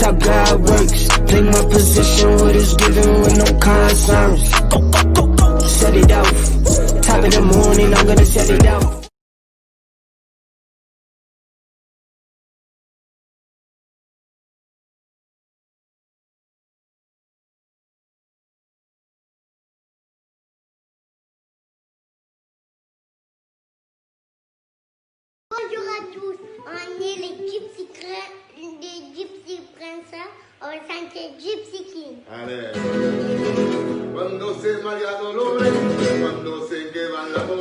how God works. Play my position, what is given with no concerns. Set it off. Top of the morning, I'm gonna set it off. Bonjour à tous, on est les Gypsy Princess, on s'appelle Gypsy King. Allez. Cuando se María Dolores, cuando se quema el amor,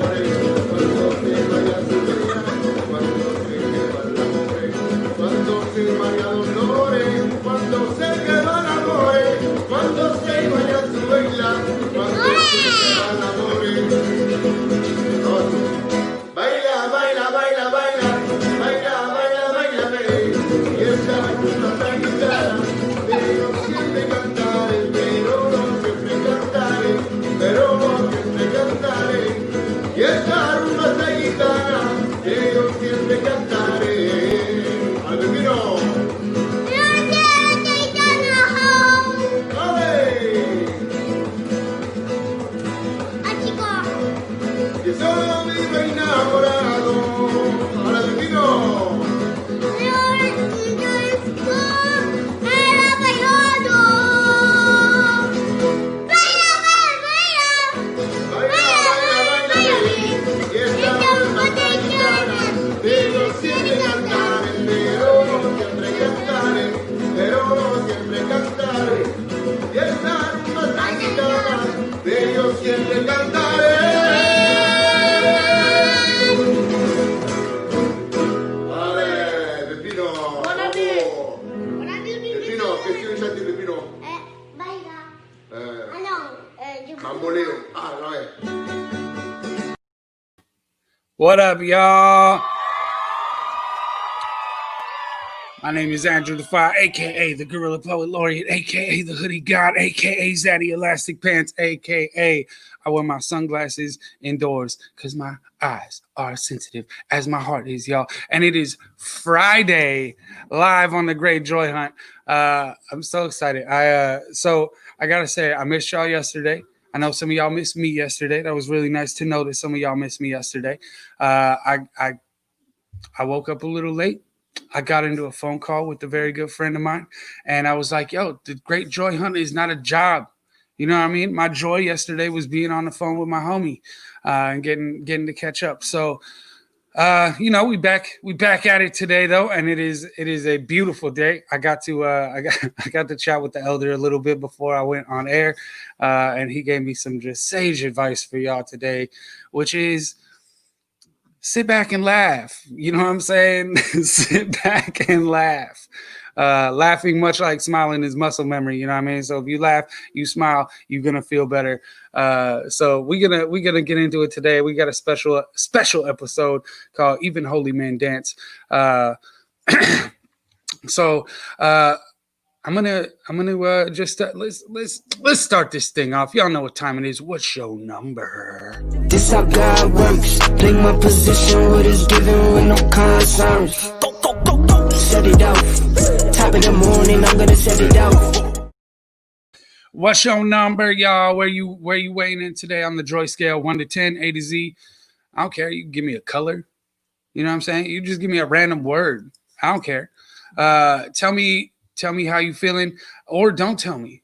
cuando se vaya su vida, cuando se quema el amor, cuando se María Dolores, cuando se quema el amor, cuando se vaya su vela, cuando se quema el amor. Baila, baila, baila, baila, baila, baila, baila, baila, y esa es una guitarra, pero siempre cantaré, pero no siempre cantaré, pero no siempre cantaré, y esa rumba esa guitarra, pero siempre cantaré. ¡Al vecino! Que solo vive enamorado. Ahora vecino. Pero siempre cantaré, pero no siempre cantaré, pero no siempre cantaré. Y esa rumba esa guitarra, pero siempre cantaré. Vale, Pepino. Pepino, che si dice a te, Pepino? Baila. Bamboleo. Ah, vabbè. What up, y'all? My name is Andrew Defy, aka the Gorilla Poet Laureate, aka the Hoodie God, aka Zaddy Elastic Pants, aka I wear my sunglasses indoors because my eyes are sensitive as my heart is, y'all. And it is Friday, live on the Great Joy Hunt. I'm so excited. So I gotta say, I missed y'all yesterday. I know some of y'all missed me yesterday. That was really nice to know that some of y'all missed me yesterday. I woke up a little late. I got into a phone call with a very good friend of mine, and I was like, yo, the Great Joy Hunt is not a job. You know what I mean? My joy yesterday was being on the phone with my homie and getting to catch up. So, we back at it today though, and it is a beautiful day. I got to chat with the elder a little bit before I went on air, and he gave me some just sage advice for y'all today, which is sit back and laugh. You know what I'm saying? Sit back and laugh. Laughing, much like smiling, is muscle memory. You know what I mean? So if you laugh, you smile, you're gonna feel better. So we're gonna get into it today. We got a special episode called Even Holy Men Dance. So I'm gonna just let's start this thing off. Y'all know what time it is. What's your number? This how God works. Play my position, what is given with no concerns. Set it off. Top of the morning, I'm gonna set it off. What's your number, y'all? Where you weighing in today on the Joy scale, 1 to 10, A to Z? I don't care. You can give me a color. You know what I'm saying? You just give me a random word. I don't care. Tell me how you feeling, or don't tell me.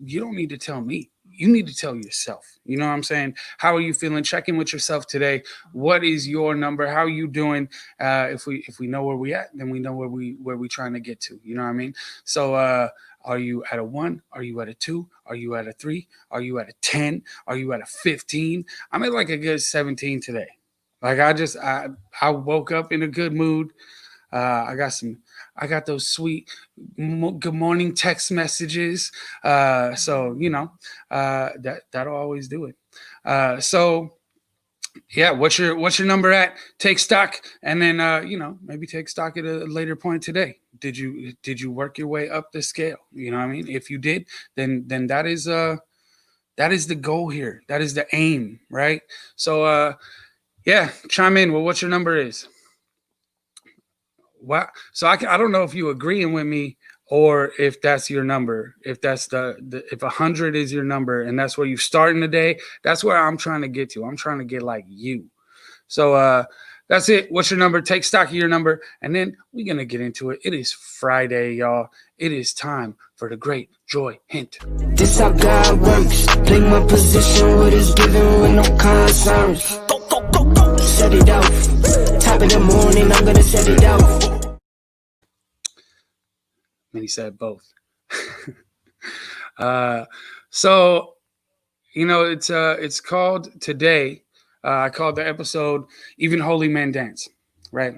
You don't need to tell me. You need to tell yourself. You know what I'm saying? How are you feeling? Check in with yourself today. What is your number? How are you doing? If we know where we at, then we know where we trying to get to. You know what I mean? So are you at a 1? Are you at a 2? Are you at a 3? Are you at a 10? Are you at a 15? I'm at like a good 17 today. Like I woke up in a good mood. I got those sweet good morning text messages. So that'll always do it. So yeah, what's your number at? Take stock, and then maybe take stock at a later point today. Did you work your way up the scale? You know what I mean? If you did, then that is the goal here. That is the aim, right? So chime in. Well, what your number is? Wow. So I don't know if you agreeing with me or if that's your number, if that's if 100 is your number and that's where you start in the day, that's where I'm trying to get to. I'm trying to get like you. So that's it. What's your number? Take stock of your number, and then we're gonna get into it. It is Friday, y'all. It is time for the Great Joy Hint. This how God works. Play my position, what is given with no concerns. Set it off. Top of the morning, I'm gonna set it off. And he said both. So, you know, it's called today. I called the episode "Even Holy Men Dance," right?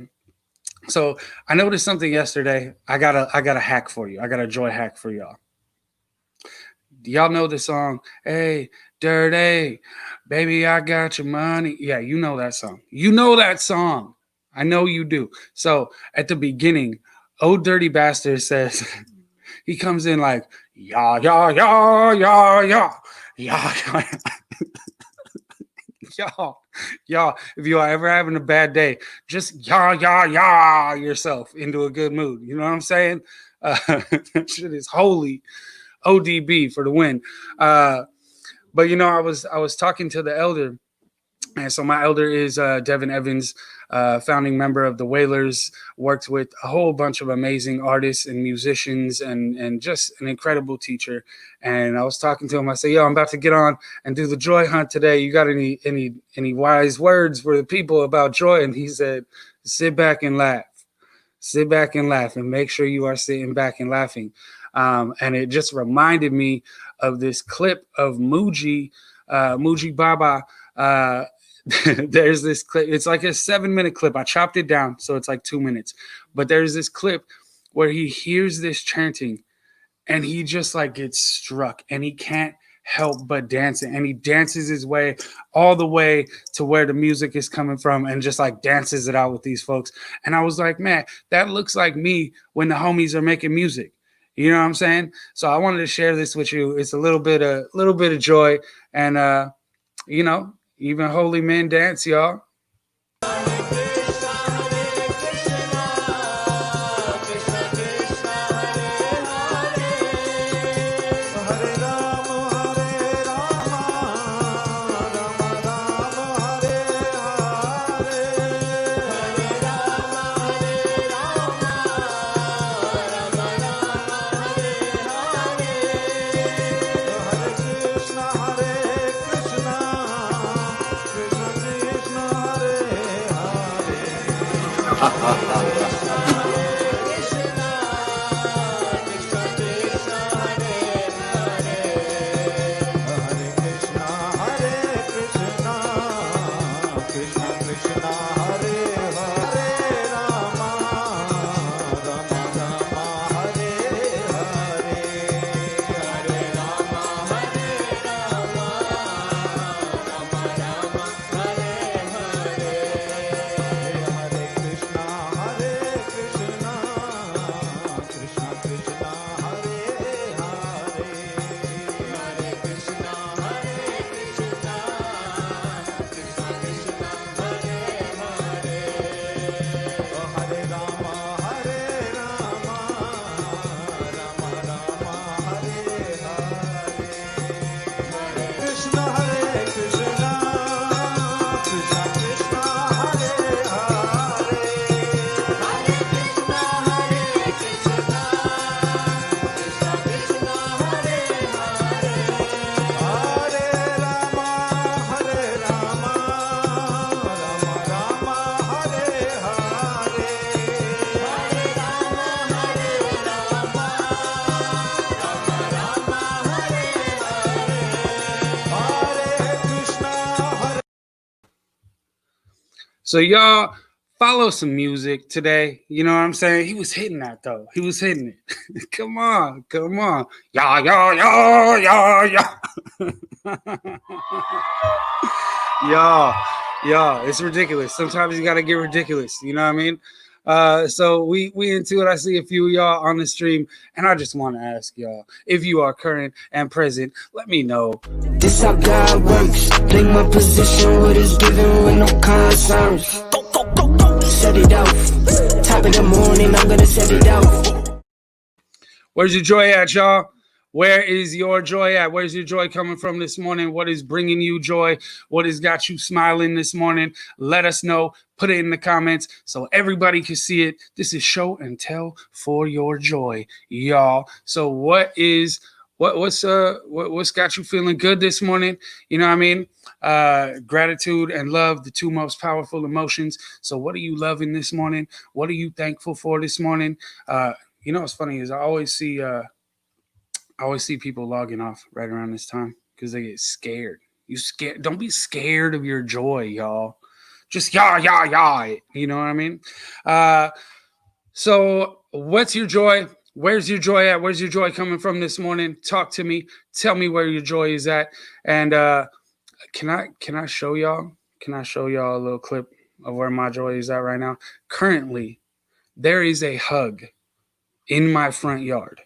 So I noticed something yesterday. I got a hack for you. I got a joy hack for y'all. Y'all know the song, "Hey, dirty, baby, I got your money." Yeah, you know that song. You know that song. I know you do. So at the beginning, "Oh Dirty Bastard" says, he comes in like, "Yeah, yeah, yeah, yeah, yeah, yeah, yeah." Y'all, if you are ever having a bad day, just yah yourself into a good mood. You know what I'm saying? That shit is holy. ODB for the win. But you know, I was talking to the elder, and so my elder is Devin Evans, founding member of the Wailers, worked with a whole bunch of amazing artists and musicians and just an incredible teacher. And I was talking to him. I said, "Yo, I'm about to get on and do the joy hunt today. You got any wise words for the people about joy?" And he said, "Sit back and laugh. Sit back and laugh, and make sure you are sitting back and laughing." And it just reminded me of this clip of Muji Baba. There's this clip. It's like a 7-minute clip. I chopped it down, so it's like 2 minutes. But there's this clip where he hears this chanting, and he just like gets struck, and he can't help but dance it. And he dances his way all the way to where the music is coming from, and just like dances it out with these folks. And I was like, man, that looks like me when the homies are making music. You know what I'm saying? So I wanted to share this with you. It's a little bit of joy, and you know, even holy men dance, y'all. So y'all follow some music today. You know what I'm saying? He was hitting that though. He was hitting it. Come on. Yeah. Y'all, it's ridiculous. Sometimes you gotta get ridiculous. You know what I mean? So we into it. I see a few of y'all on the stream, and I just want to ask y'all, if you are current and present, let me know. This how God works. Play my position, what is given with no concerns. Set it off. Top of the morning, I'm gonna set it off. Where's your joy at, y'all? Where is your joy at? Where's your joy coming from this morning? What is bringing you joy? What has got you smiling this morning? Let us know. Put it in the comments so everybody can see it. This is Show and Tell for your joy, y'all. So what's got you feeling good this morning? You know what I mean? Gratitude and love, the two most powerful emotions. So what are you loving this morning? What are you thankful for this morning? You know what's funny is I always see people logging off right around this time because they get scared. Don't be scared of your joy, y'all. Just yah. You know what I mean? So what's your joy? Where's your joy at? Where's your joy coming from this morning? Talk to me. Tell me where your joy is at. And can I show y'all? Can I show y'all a little clip of where my joy is at right now? Currently, there is a hug in my front yard.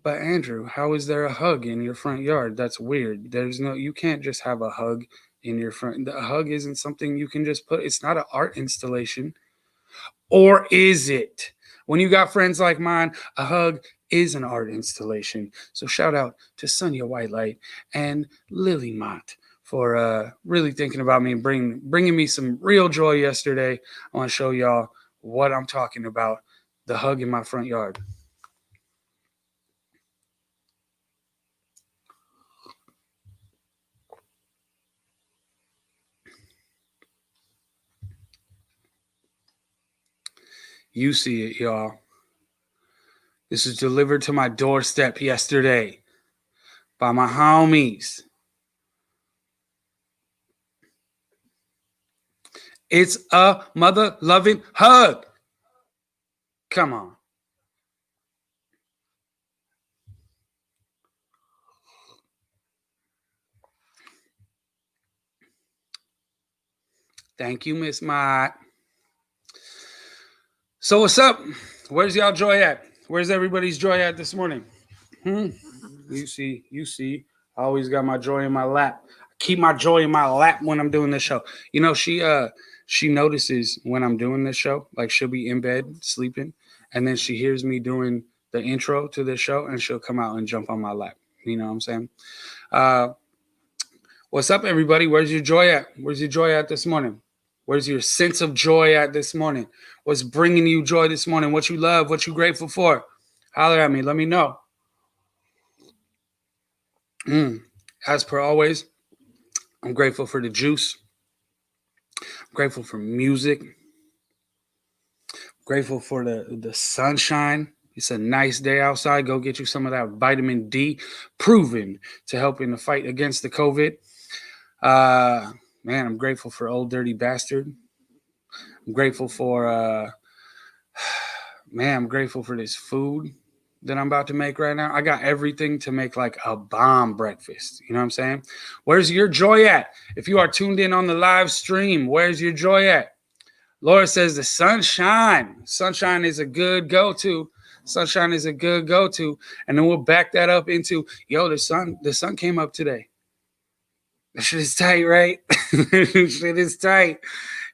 But Andrew, how is there a hug in your front yard? That's weird. You can't just have a hug in your front. The hug isn't something you can just put. It's not an art installation. Or is it? When you got friends like mine, a hug is an art installation. So shout out to Sonia Whitelight and Lily Mott for really thinking about me and bringing me some real joy yesterday. I want to show y'all what I'm talking about. The hug in my front yard. You see it, y'all. This was delivered to my doorstep yesterday by my homies. It's a mother-loving hug. Come on. Thank you, Miss Mott. So what's up? Where's y'all joy at? Where's everybody's joy at this morning? You see. I always got my joy in my lap. I keep my joy in my lap when I'm doing this show. You know, she notices when I'm doing this show, like she'll be in bed sleeping, and then she hears me doing the intro to this show, and she'll come out and jump on my lap. You know what I'm saying? What's up, everybody? Where's your joy at? Where's your joy at this morning? Where's your sense of joy at this morning? What's bringing you joy this morning? What you love? What you grateful for? Holler at me. Let me know. As per always, I'm grateful for the juice. I'm grateful for music. I'm grateful for the sunshine. It's a nice day outside. Go get you some of that vitamin D, proven to help in the fight against the COVID. Man, I'm grateful for Old Dirty Bastard. I'm grateful for, I'm grateful for this food that I'm about to make right now. I got everything to make like a bomb breakfast. You know what I'm saying? Where's your joy at? If you are tuned in on the live stream, where's your joy at? Laura says the sunshine. Sunshine is a good go-to. Sunshine is a good go-to. And then we'll back that up into, the sun came up today. That shit is tight, right? Shit is tight.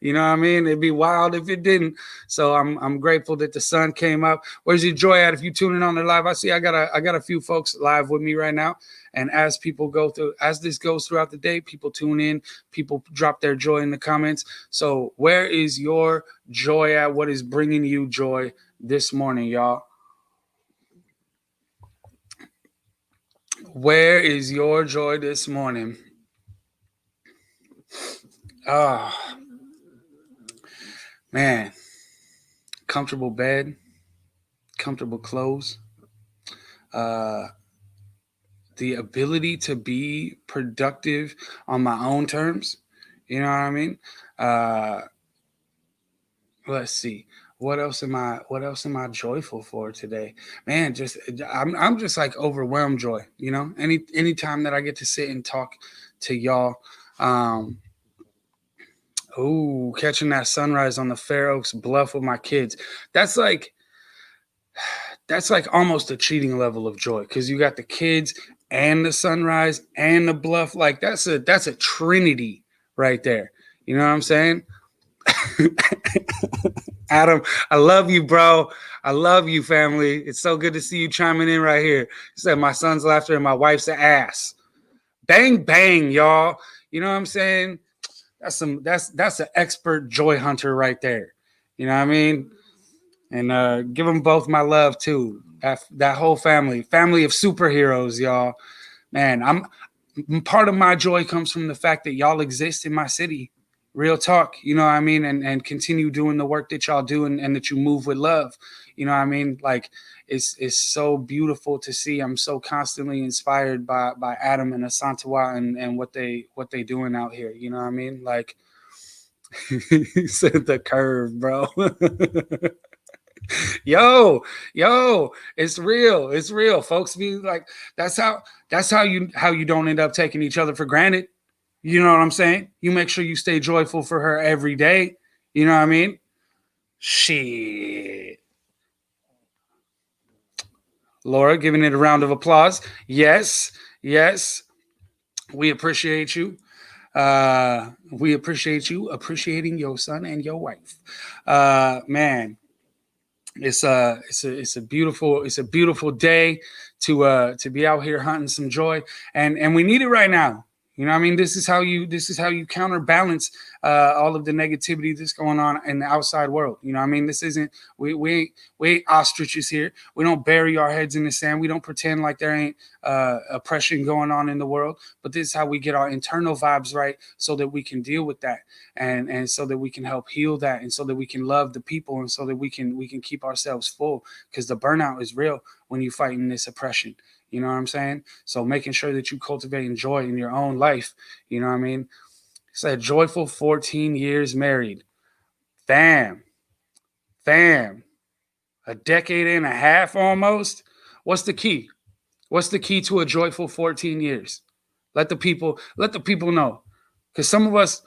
You know what I mean? It'd be wild if it didn't. So I'm grateful that the sun came up. Where's your joy at? If you tune in on the live, I see I got a few folks live with me right now. And as this goes throughout the day, people tune in, people drop their joy in the comments. So where is your joy at? What is bringing you joy this morning, y'all? Where is your joy this morning? Oh, man. Comfortable bed, comfortable clothes, the ability to be productive on my own terms. You know what I mean? Let's see. What else am I joyful for today? Man, I'm just like overwhelmed joy, you know? Anytime that I get to sit and talk to y'all. Catching that sunrise on the Fair Oaks Bluff with my kids. That's like almost a cheating level of joy because you got the kids and the sunrise and the bluff. Like that's a trinity right there. You know what I'm saying? Adam, I love you, bro. I love you, family. It's so good to see you chiming in right here. He said, my son's laughter and my wife's ass. Bang, bang, y'all. You know what I'm saying? That's an expert joy hunter right there. You know what I mean? And give them both my love too. That whole family of superheroes, y'all. Man, I'm part of my joy comes from the fact that y'all exist in my city. Real talk, you know what I mean? And continue doing the work that y'all do and that you move with love. You know what I mean? Like it's so beautiful to see. I'm so constantly inspired by Adam and Asantewa and what they doing out here. You know what I mean? Like he said the curve, bro. yo, it's real. Folks be like, that's how you don't end up taking each other for granted. You know what I'm saying? You make sure you stay joyful for her every day. You know what I mean? Shit. Laura giving it a round of applause. Yes. We appreciate you. We appreciate you appreciating your son and your wife. Man, it's a beautiful day to be out here hunting some joy, and we need it right now. You know what I mean? This is how you counterbalance all of the negativity that's going on in the outside world. You know what I mean? This isn't we ain't ostriches here. We don't bury our heads in the sand. We don't pretend like there ain't oppression going on in the world. But this is how we get our internal vibes right so that we can deal with that and so that we can help heal that and so that we can love the people and so that we can keep ourselves full, because the burnout is real when you're fighting this oppression. You know what I'm saying? So making sure that you cultivate joy in your own life. You know what I mean? It's a joyful 14 years married. Fam. A decade and a half almost. What's the key? What's the key to a joyful 14 years? Let the people know. Because some of us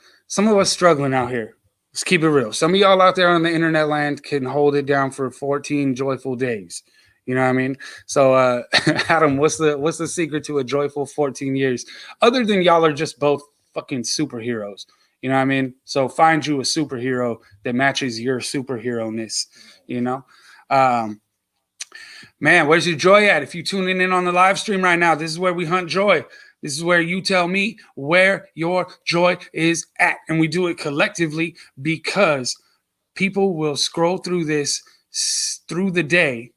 struggling out here. Let's keep it real. Some of y'all out there on the internet land can hold it down for 14 joyful days. You know what I mean? So, Adam, what's the secret to a joyful 14 years? Other than y'all are just both fucking superheroes. You know what I mean? So find you a superhero that matches your superhero-ness, you know? Man, where's your joy at? If you're tuning in on the live stream right now, this is where we hunt joy. This is where you tell me where your joy is at. And we do it collectively because people will scroll through this through the day,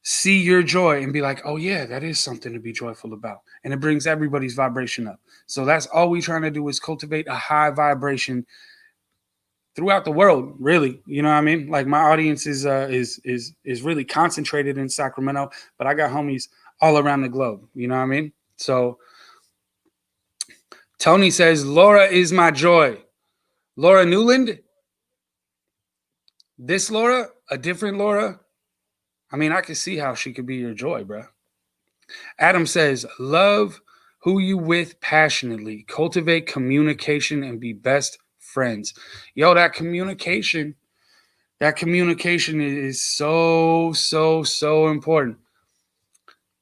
see your joy and be like, oh yeah, that is something to be joyful about. And it brings everybody's vibration up. So that's all we're trying to do is cultivate a high vibration throughout the world, really. You know what I mean? Like my audience is really concentrated in Sacramento, but I got homies all around the globe. You know what I mean? So Tony says, Laura is my joy. Laura Newland? This Laura? A different Laura? I mean, I can see how she could be your joy, bro. Adam says, love who you with passionately. Cultivate communication and be best friends. Yo, that communication is so important.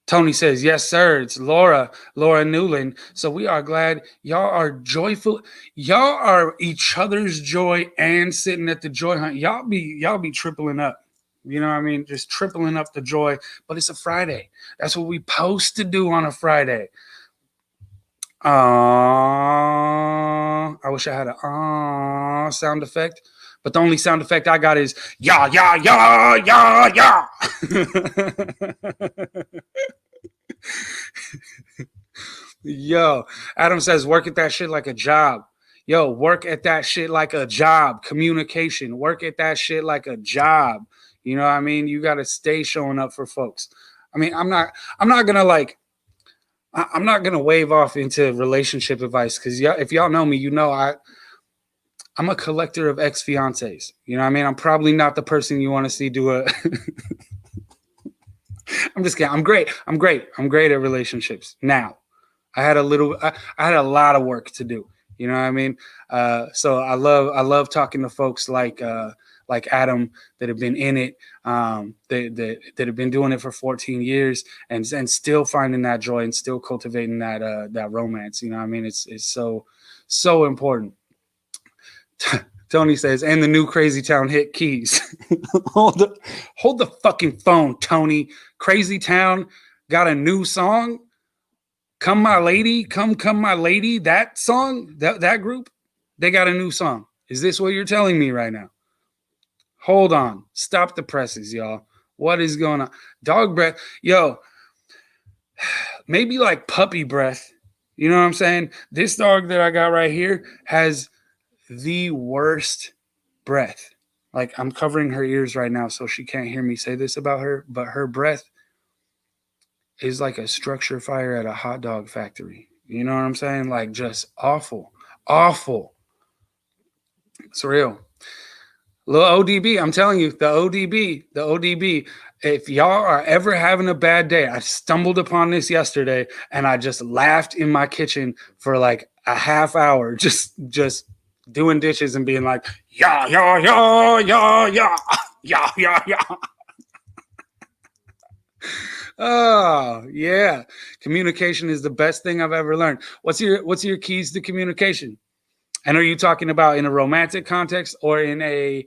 Tony says, yes, sir. It's Laura Newland. So we are glad y'all are joyful. Y'all are each other's joy and sitting at the joy hunt. Y'all be tripling up. You know what I mean? Just tripling up the joy. But it's a Friday. That's what we supposed to do on a Friday. I wish I had a sound effect. But the only sound effect I got is ya. Yo, Adam says, work at that shit like a job. Yo, work at that shit like a job. Communication. Work at that shit like a job. You know what I mean? You got to stay showing up for folks. I mean, I'm not going to wave off into relationship advice because if y'all know me, you know I'm a collector of ex-fiancés. You know what I mean? I'm probably not the person you want to see do a I'm just kidding. I'm great. I'm great at relationships. Now, I had a lot of work to do. You know what I mean? So I love talking to folks like Adam that have been in it, that have been doing it for 14 years and still finding that joy and still cultivating that romance. You know what I mean? It's so important. Tony says, and the new Crazy Town hit Keys. hold the fucking phone, Tony. Crazy Town got a new song. Come My Lady, Come My Lady. That song, that group, they got a new song. Is this what you're telling me right now? Hold on. Stop the presses, y'all. What is going on? Dog breath. Yo, maybe like puppy breath. You know what I'm saying? This dog that I got right here has the worst breath. Like, I'm covering her ears right now so she can't hear me say this about her, but her breath is like a structure fire at a hot dog factory. You know what I'm saying? Like, just awful. Awful. It's real. Little ODB, I'm telling you, the ODB. If y'all are ever having a bad day, I stumbled upon this yesterday and I just laughed in my kitchen for like a half hour, just doing dishes and being like, yeah. Oh, yeah. Communication is the best thing I've ever learned. What's your keys to communication? And are you talking about in a romantic context or in a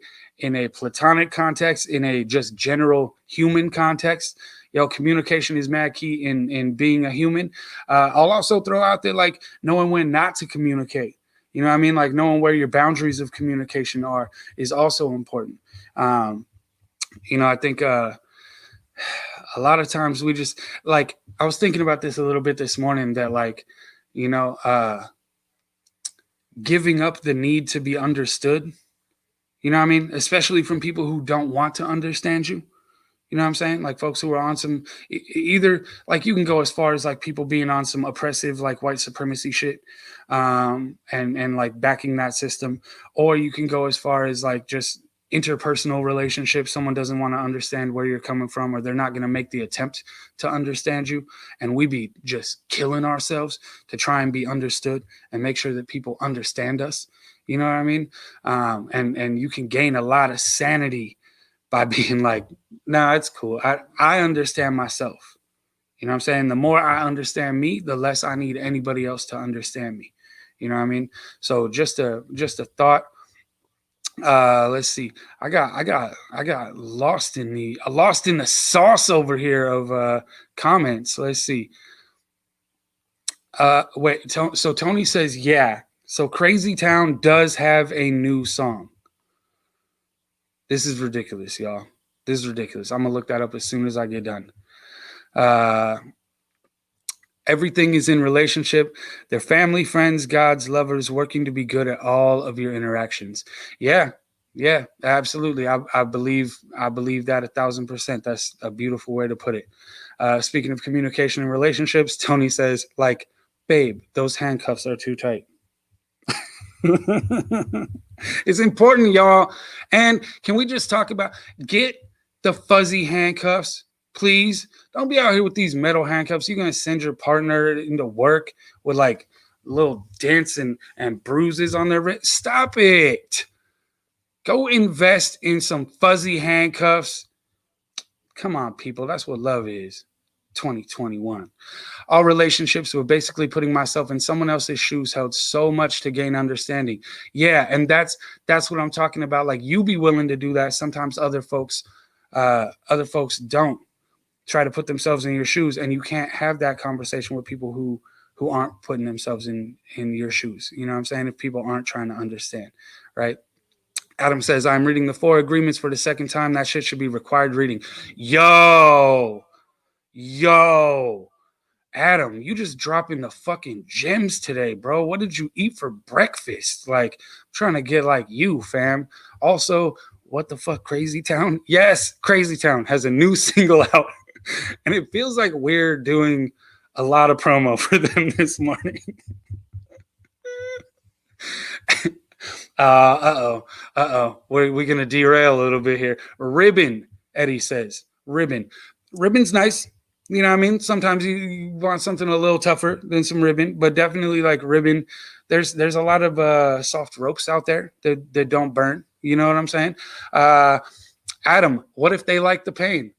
platonic context, in a just general human context? Yo, communication is mad key in being a human. I'll also throw out there, like, knowing when not to communicate. You know what I mean? Like, knowing where your boundaries of communication are is also important. I think a lot of times we just, like, I was thinking about this a little bit this morning that, like, giving up the need to be understood, you know what I mean? Especially from people who don't want to understand you. You know what I'm saying? Like, folks who are on some, either, like, you can go as far as like people being on some oppressive, like, white supremacy shit, and like backing that system, or you can go as far as like just interpersonal relationships. Someone doesn't want to understand where you're coming from, or they're not going to make the attempt to understand you, and we be just killing ourselves to try and be understood and make sure that people understand us. You know what I mean? And you can gain a lot of sanity by being like, nah, it's cool. I understand myself. You know what I'm saying? The more I understand me, the less I need anybody else to understand me. You know what I mean? So just a thought. Let's see. I got lost in the sauce over here of comments. Let's see. Wait. So Tony says, yeah. So Crazy Town does have a new song. This is ridiculous, y'all. This is ridiculous. I'm gonna look that up as soon as I get done. Everything is in relationship. They're family, friends, gods, lovers, working to be good at all of your interactions. Yeah, absolutely. I believe that 1,000%. That's a beautiful way to put it. Speaking of communication and relationships, Tony says, like, babe, those handcuffs are too tight. It's important, y'all. And can we just talk about, get the fuzzy handcuffs, please? Don't be out here with these metal handcuffs. You're going to send your partner into work with like little dents and bruises on their wrist. Stop it. Go invest in some fuzzy handcuffs. Come on, people. That's what love is. 2021. All relationships were basically putting myself in someone else's shoes held so much to gain understanding. Yeah, and that's what I'm talking about. Like, you be willing to do that. Sometimes other folks don't try to put themselves in your shoes, and you can't have that conversation with people who aren't putting themselves in your shoes. You know what I'm saying? If people aren't trying to understand, right? Adam says, I'm reading the 4 agreements for the second time. That shit should be required reading. Yo, Adam, you just dropping the fucking gems today, bro. What did you eat for breakfast? Like, I'm trying to get like you, fam. Also, what the fuck, Crazy Town? Yes, Crazy Town has a new single out. And it feels like we're doing a lot of promo for them this morning. We're going to derail a little bit here. Ribbon, Eddie says. Ribbon's nice. You know what I mean? Sometimes you want something a little tougher than some ribbon, but definitely like ribbon. There's a lot of soft ropes out there that don't burn. You know what I'm saying? Adam, what if they like the pain?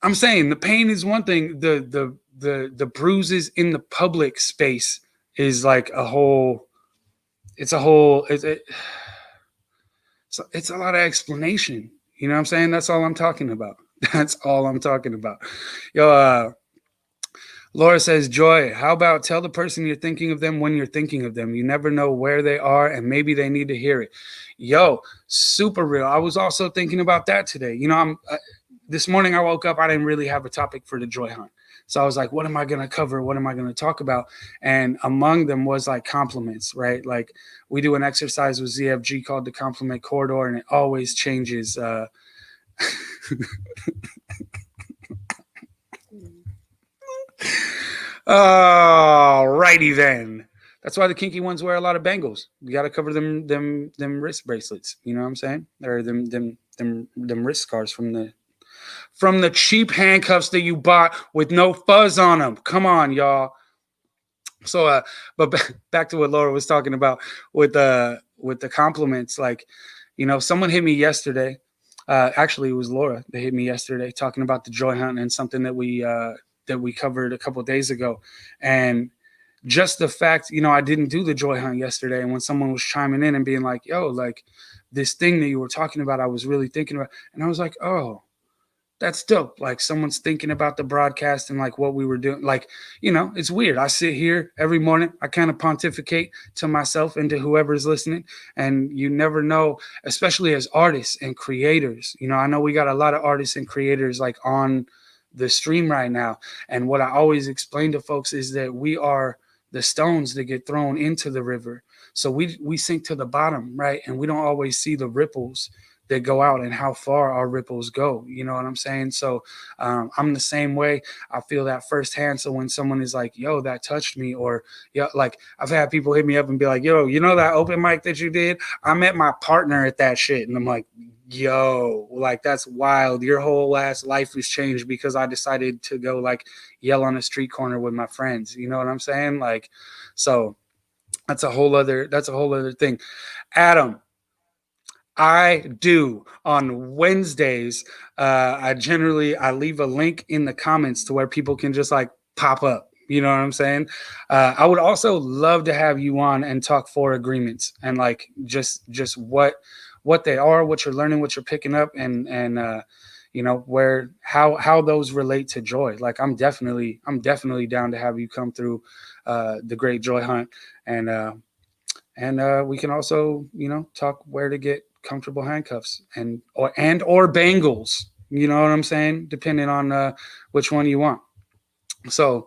I'm saying the pain is one thing. The bruises in the public space is like a whole. It's So it's a lot of explanation. You know what I'm saying? That's all I'm talking about. That's all I'm talking about. Yo, Laura says, Joy, how about tell the person you're thinking of them when you're thinking of them? You never know where they are and maybe they need to hear it. Yo, super real. I was also thinking about that today. You know, this morning I woke up, I didn't really have a topic for the joy hunt. So I was like, what am I going to cover? What am I going to talk about? And among them was like compliments, right? Like we do an exercise with ZFG called the compliment corridor, and it always changes. Alrighty then. That's why the kinky ones wear a lot of bangles. You got to cover them wrist bracelets. You know what I'm saying? Or them wrist scars from the cheap handcuffs that you bought with no fuzz on them. Come on, y'all. So, but back to what Laura was talking about with the compliments. Like, you know, someone hit me yesterday. Actually, it was Laura that hit me yesterday talking about the joy hunt and something that we covered a couple of days ago. And just the fact, you know, I didn't do the joy hunt yesterday. And when someone was chiming in and being like, yo, like this thing that you were talking about, I was really thinking about. And I was like, oh, that's dope. Like someone's thinking about the broadcast and like what we were doing. Like, you know, it's weird. I sit here every morning. I kind of pontificate to myself and to whoever's listening. And you never know, especially as artists and creators. You know, I know we got a lot of artists and creators like on the stream right now. And what I always explain to folks is that we are the stones that get thrown into the river. So we sink to the bottom, right? And we don't always see the ripples that go out and how far our ripples go. You know what I'm saying? So I'm the same way. I feel that firsthand. So when someone is like, yo, that touched me, or yeah, like I've had people hit me up and be like, yo, you know that open mic that you did? I met my partner at that shit. And I'm like, yo, like that's wild. Your whole last life has changed because I decided to go like yell on a street corner with my friends. You know what I'm saying? Like, so that's a whole other thing. Adam, I do on Wednesdays. I leave a link in the comments to where people can just like pop up. You know what I'm saying? I would also love to have you on and talk for agreements and like just what they are, what you're learning, what you're picking up, and you know how those relate to joy. Like I'm definitely down to have you come through the Great Joy Hunt, and we can also, you know, talk where to get comfortable handcuffs or bangles. You know what I'm saying? Depending on which one you want. So,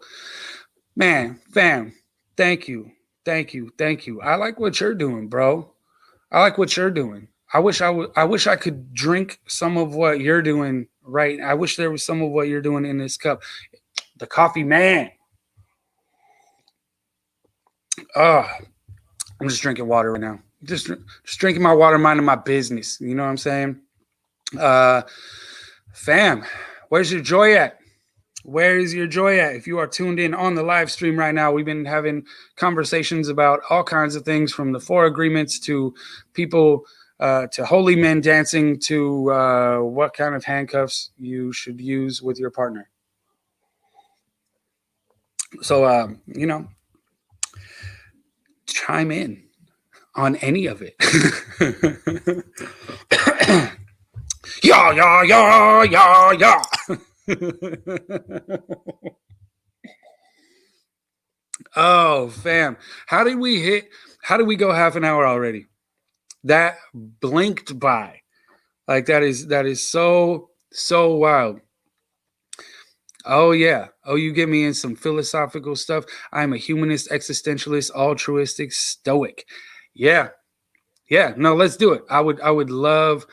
man, fam, thank you. I like what you're doing, bro. I like what you're doing. I wish I could drink some of what you're doing right. I wish there was some of what you're doing in this cup. The coffee, man. I'm just drinking water right now. Just drinking my water, minding my business. You know what I'm saying? Fam, where's your joy at? Where is your joy at? If you are tuned in on the live stream right now, we've been having conversations about all kinds of things, from the 4 agreements to people, to holy men dancing, to what kind of handcuffs you should use with your partner. So, you know, chime in on any of it. Yeah. Oh, fam. How did we go half an hour already? That blinked by. Like that is so wild. Oh yeah. Oh, you get me in some philosophical stuff. I'm a humanist, existentialist, altruistic, stoic. Yeah. No, let's do it. I would love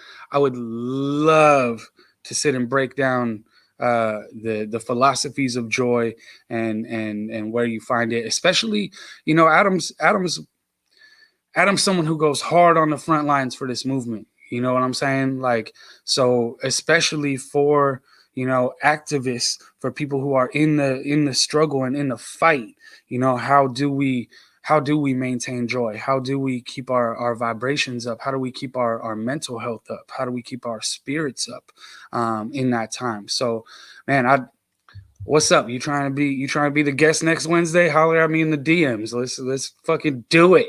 to sit and break down the philosophies of joy and where you find it. Especially, you know, Adam's someone who goes hard on the front lines for this movement. You know what I'm saying? Like, so especially for, you know, activists, for people who are in the struggle and in the fight, you know, how do we maintain joy? How do we keep our vibrations up? How do we keep our mental health up? How do we keep our spirits up in that time? So, man, what's up? You trying to be the guest next Wednesday? Holler at me in the DMs. Let's fucking do it.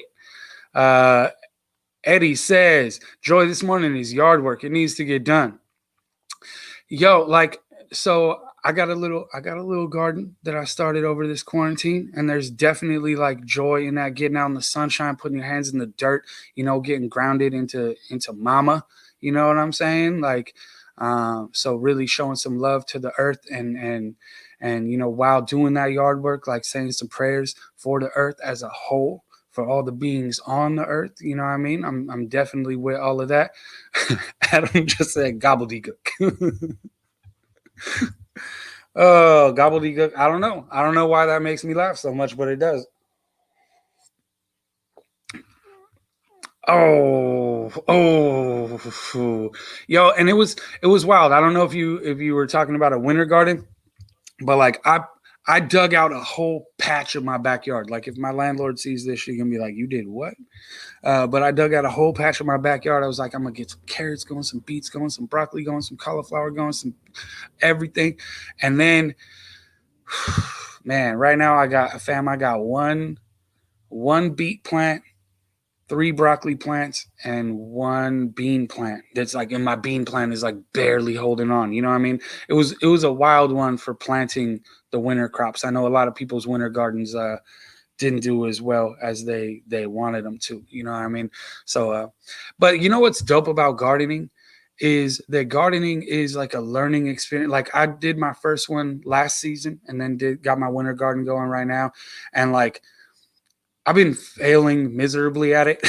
Eddie says, Joy, this morning is yard work. It needs to get done. Yo, like, so I got a little garden that I started over this quarantine, and there's definitely like joy in that, getting out in the sunshine, putting your hands in the dirt, getting grounded into mama. You know what I'm saying? Like, so really showing some love to the earth, and while doing that yard work, like saying some prayers for the earth as a whole, for all the beings on the earth. You know what I mean? I'm definitely with all of that. Adam just said gobbledygook. Oh, gobbledygook. I don't know why that makes me laugh so much, but it does. Oh, yo, and it was wild. I don't know if you were talking about a winter garden, but like I dug out a whole patch of my backyard. Like if my landlord sees this, she's gonna be like, "You did what?" But I dug out a whole patch of my backyard. I was like, I'm gonna get some carrots going, some beets going, some broccoli going, some cauliflower going, some everything. And then, man, right now I got one beet plant, 3 broccoli plants, and 1 bean plant. That's like, and my bean plant is like barely holding on. You know what I mean? It was a wild one for planting the winter crops. I know a lot of people's winter gardens didn't do as well as they wanted them to. You know what I mean? So, but you know what's dope about gardening is that gardening is like a learning experience. Like I did my first one last season, and then got my winter garden going right now, and like I've been failing miserably at it.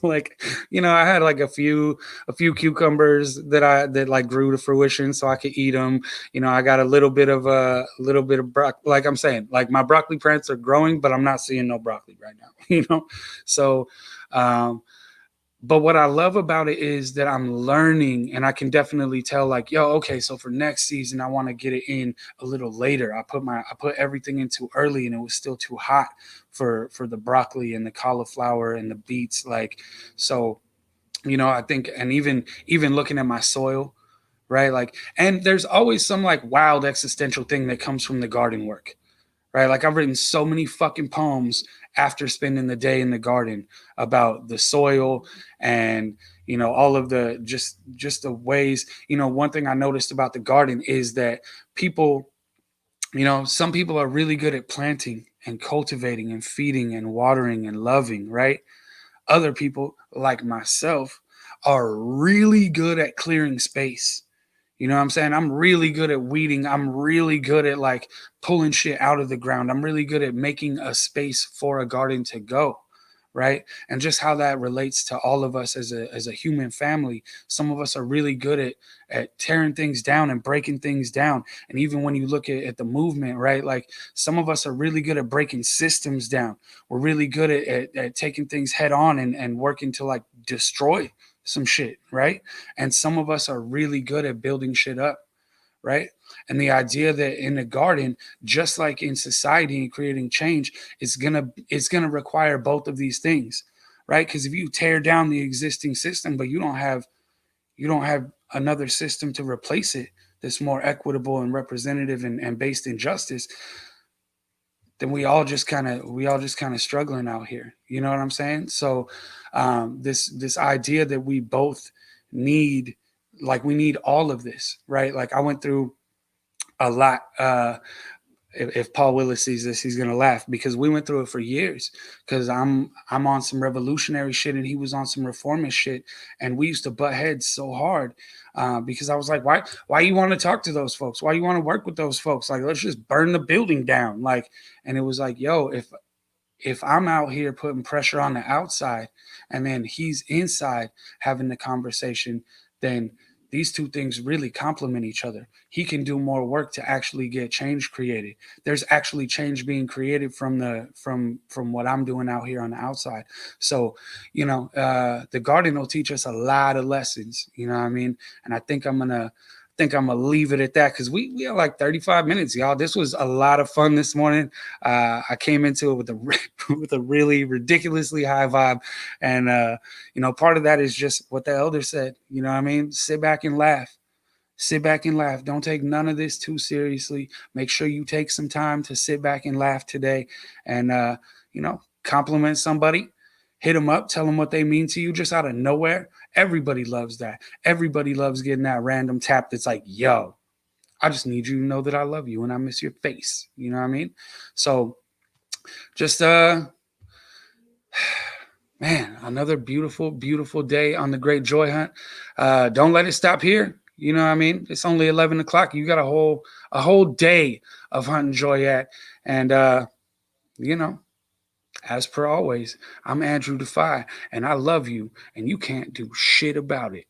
Like, I had like a few cucumbers that like grew to fruition so I could eat them. I got a little bit of broccoli. Like I'm saying, like my broccoli plants are growing, but I'm not seeing no broccoli right now, So, but what I love about it is that I'm learning, and I can definitely tell like, yo, okay, so for next season, I want to get it in a little later. I put everything in too early, and it was still too hot for the broccoli and the cauliflower and the beets. Like, so, I think, and even looking at my soil, right? Like, and there's always some like wild existential thing that comes from the garden work, right? Like I've written so many fucking poems after spending the day in the garden about the soil and, all of the, just the ways, one thing I noticed about the garden is that people, some people are really good at planting and cultivating and feeding and watering and loving, right? Other people like myself are really good at clearing space. You know what I'm saying? I'm really good at weeding. I'm really good at like pulling shit out of the ground. I'm really good at making a space for a garden to go, right? And just how that relates to all of us as a human family. Some of us are really good at tearing things down and breaking things down. And even when you look at the movement, right? Like some of us are really good at breaking systems down. We're really good at taking things head on and working to like destroy some shit, right? And some of us are really good at building shit up, right? And the idea that in the garden, just like in society and creating change, it's gonna require both of these things, right? Because if you tear down the existing system, but you don't have another system to replace it that's more equitable and representative and based in justice, then we all just kind of struggling out here. You know what I'm saying? So this idea that we both need, like we need all of this, right? Like I went through a lot. If Paul Willis sees this, he's gonna laugh because we went through it for years. Because I'm on some revolutionary shit and he was on some reformist shit, and we used to butt heads so hard because I was like, why you want to talk to those folks? Why you want to work with those folks? Like, let's just burn the building down. Like, and it was like, yo, if I'm out here putting pressure on the outside and then he's inside having the conversation, then these two things really complement each other. He can do more work to actually get change created. There's actually change being created from what I'm doing out here on the outside. So, the garden will teach us a lot of lessons, you know what I mean? And I think I'm gonna leave it at that because we have like 35 minutes, y'all. This was a lot of fun this morning. I came into it with a really ridiculously high vibe, and part of that is just what the elder said. You know what I mean? Sit back and laugh. Sit back and laugh. Don't take none of this too seriously. Make sure you take some time to sit back and laugh today, and compliment somebody. hit them up, tell them what they mean to you just out of nowhere. Everybody loves that. Everybody loves getting that random tap that's like, yo, I just need you to know that I love you and I miss your face. You know what I mean? So just, man, another beautiful, beautiful day on the Great Joy Hunt. Don't let it stop here. You know what I mean? It's only 11 o'clock. You got a whole day of hunting Joyette. And, you know, as per always, I'm Andrew Defy, and I love you, and you can't do shit about it.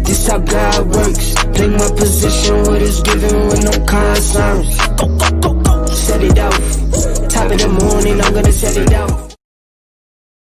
This how God works. Take my position, what is given with no concerns. Go, go, go, go. Set it off. Top of the morning, I'm gonna set it off.